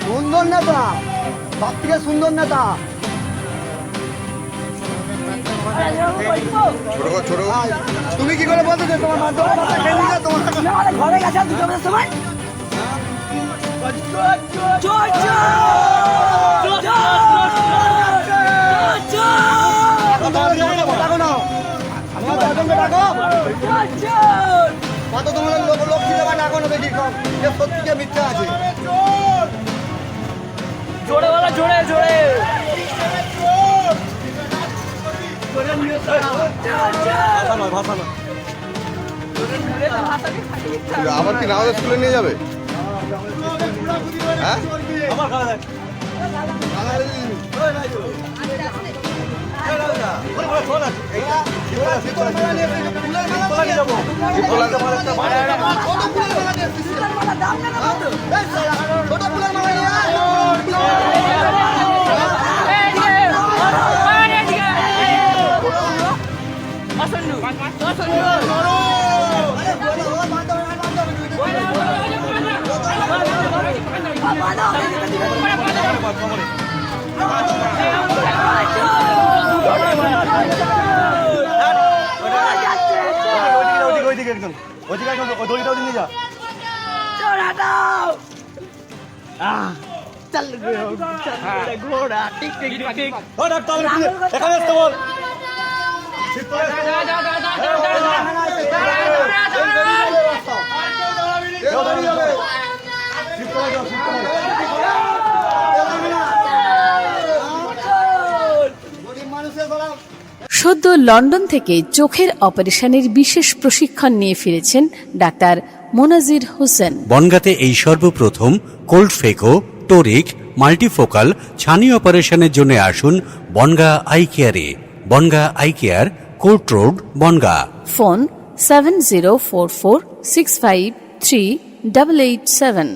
সুন্দর নেতা, সব থেকে সুন্দর নেতা। তুমি কি করে বলতে তোমার ঘরে গেছে দুজনের সময়? কত তোমার লক্ষ্মী দেবা ডাকো না দেখি সত্যিকে মিথ্যা আছে। জোরে বলা, জোরে জোরে। আবার কি নাওদের স্কুলে নিয়ে যাবে? হ্যাঁ ঘোড়া টিক টিক টিক। সদ্য লন্ডন থেকে চোখের অপারেশনের বিশেষ প্রশিক্ষণ নিয়ে ফিরেছেন ডাক্তার মোনাজির হোসেন। বনগাঁতে এই সর্বপ্রথম কোল্ড ফেকো, টোরিক, মাল্টিফোকাল ছানি অপারেশনের জন্য আসুন বনগাঁ আই কেয়ারে। Bongaon eye care, court road, Bongaon. Phone 704446538887।